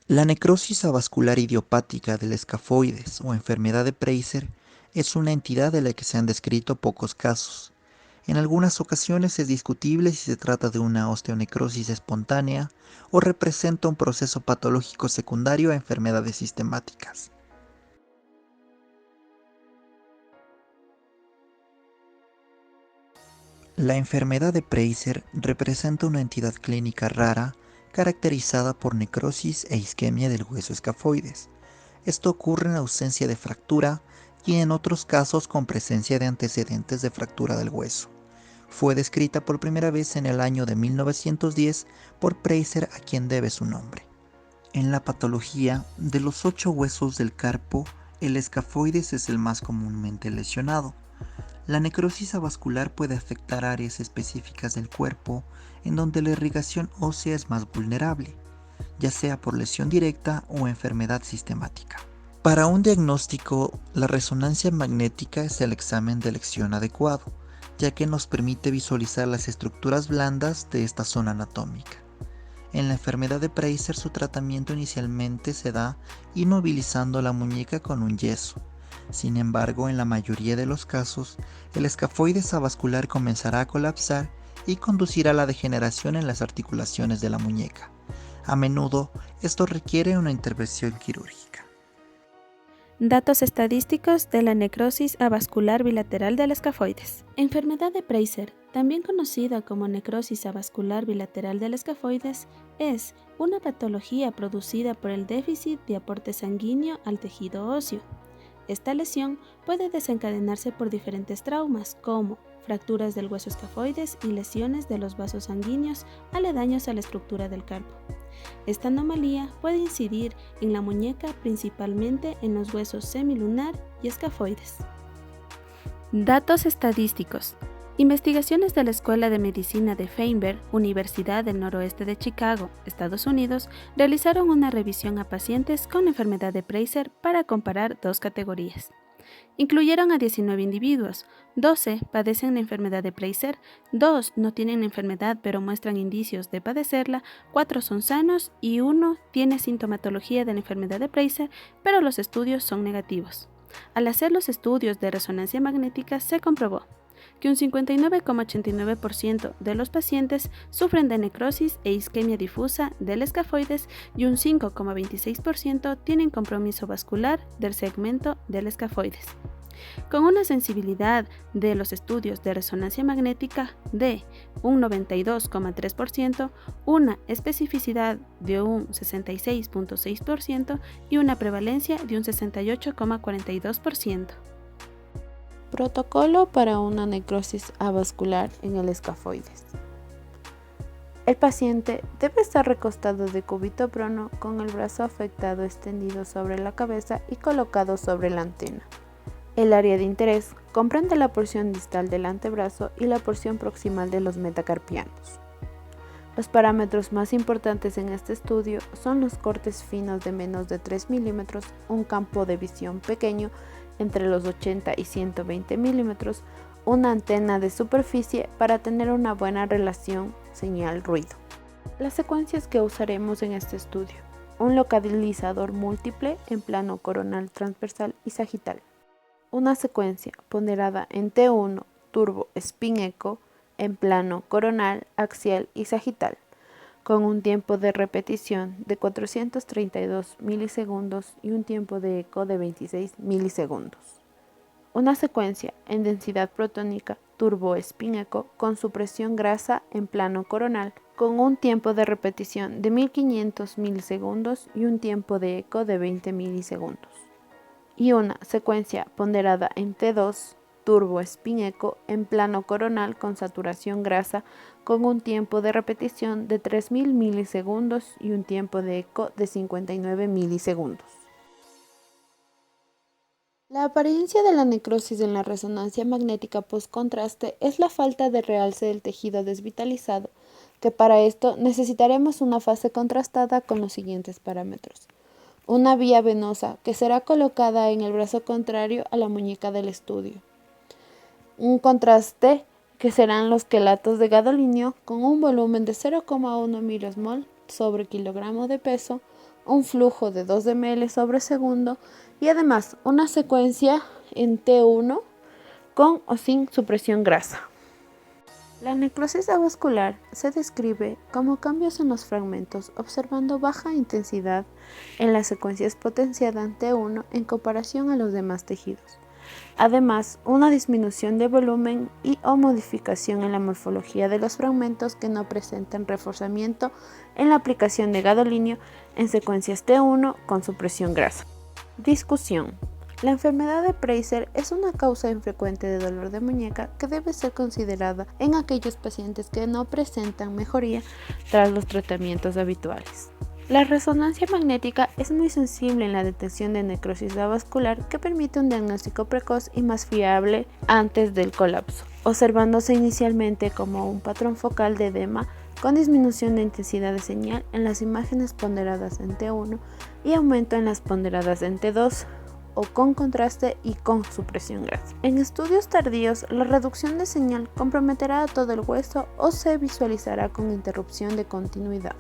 La necrosis avascular idiopática del escafoides o enfermedad de Preiser es una entidad de la que se han descrito pocos casos. En algunas ocasiones es discutible si se trata de una osteonecrosis espontánea o representa un proceso patológico secundario a enfermedades sistemáticas. La enfermedad de Preiser representa una entidad clínica rara caracterizada por necrosis e isquemia del hueso escafoides. Esto ocurre en ausencia de fractura y en otros casos con presencia de antecedentes de fractura del hueso. Fue descrita por primera vez en el año de 1910 por Preiser, a quien debe su nombre. En la patología, de los 8 huesos del carpo, el escafoides es el más comúnmente lesionado. La necrosis avascular puede afectar áreas específicas del cuerpo en donde la irrigación ósea es más vulnerable, ya sea por lesión directa o enfermedad sistemática. Para un diagnóstico, la resonancia magnética es el examen de elección adecuado, ya que nos permite visualizar las estructuras blandas de esta zona anatómica. En la enfermedad de Preiser, su tratamiento inicialmente se da inmovilizando la muñeca con un yeso. Sin embargo, en la mayoría de los casos, el escafoides avascular comenzará a colapsar y conducirá a la degeneración en las articulaciones de la muñeca. A menudo, esto requiere una intervención quirúrgica. Datos estadísticos de la necrosis avascular bilateral del escafoides. Enfermedad de Preiser, también conocida como necrosis avascular bilateral del escafoides, es una patología producida por el déficit de aporte sanguíneo al tejido óseo. Esta lesión puede desencadenarse por diferentes traumas, como fracturas del hueso escafoides y lesiones de los vasos sanguíneos aledaños a la estructura del carpo. Esta anomalía puede incidir en la muñeca, principalmente en los huesos semilunar y escafoides. Datos estadísticos. Investigaciones de la Escuela de Medicina de Feinberg, Universidad del Noroeste de Chicago, Estados Unidos, realizaron una revisión a pacientes con enfermedad de Preiser para comparar dos categorías. Incluyeron a 19 individuos, 12 padecen la enfermedad de Preiser, 2 no tienen la enfermedad pero muestran indicios de padecerla, 4 son sanos y 1 tiene sintomatología de la enfermedad de Preiser, pero los estudios son negativos. Al hacer los estudios de resonancia magnética se comprobó que un 59,89% de los pacientes sufren de necrosis e isquemia difusa del escafoides y un 5,26% tienen compromiso vascular del segmento del escafoides. Con una sensibilidad de los estudios de resonancia magnética de un 92,3%, una especificidad de un 66,6% y una prevalencia de un 68,42%. Protocolo para una necrosis avascular en el escafoides. El paciente debe estar recostado de cúbito prono con el brazo afectado extendido sobre la cabeza y colocado sobre la antena. El área de interés comprende la porción distal del antebrazo y la porción proximal de los metacarpianos. Los parámetros más importantes en este estudio son los cortes finos de menos de 3 milímetros, un campo de visión pequeño entre los 80 y 120 milímetros, una antena de superficie para tener una buena relación señal-ruido. Las secuencias que usaremos en este estudio: un localizador múltiple en plano coronal transversal y sagital, una secuencia ponderada en T1 turbo spin echo en plano coronal, axial y sagital, con un tiempo de repetición de 432 milisegundos y un tiempo de eco de 26 milisegundos. Una secuencia en densidad protónica turbo spin echo con supresión grasa en plano coronal, con un tiempo de repetición de 1500 milisegundos y un tiempo de eco de 20 milisegundos. Y una secuencia ponderada en T2 turbo spin echo en plano coronal con saturación grasa con un tiempo de repetición de 3000 milisegundos y un tiempo de eco de 59 milisegundos. La apariencia de la necrosis en la resonancia magnética postcontraste es la falta de realce del tejido desvitalizado, que para esto necesitaremos una fase contrastada con los siguientes parámetros: una vía venosa que será colocada en el brazo contrario a la muñeca del estudio, un contraste que serán los quelatos de gadolinio con un volumen de 0,1 milosmol sobre kilogramo de peso, un flujo de 2 ml sobre segundo y además una secuencia en T1 con o sin supresión grasa. La necrosis avascular se describe como cambios en los fragmentos observando baja intensidad en las secuencias potenciadas en T1 en comparación a los demás tejidos. Además, una disminución de volumen y o modificación en la morfología de los fragmentos que no presentan reforzamiento en la aplicación de gadolinio en secuencias T1 con supresión grasa. Discusión. La enfermedad de Fraser es una causa infrecuente de dolor de muñeca que debe ser considerada en aquellos pacientes que no presentan mejoría tras los tratamientos habituales. La resonancia magnética es muy sensible en la detección de necrosis avascular que permite un diagnóstico precoz y más fiable antes del colapso, observándose inicialmente como un patrón focal de edema con disminución de intensidad de señal en las imágenes ponderadas en T1 y aumento en las ponderadas en T2 o con contraste y con supresión grasa. En estudios tardíos, la reducción de señal comprometerá a todo el hueso o se visualizará con interrupción de continuidad.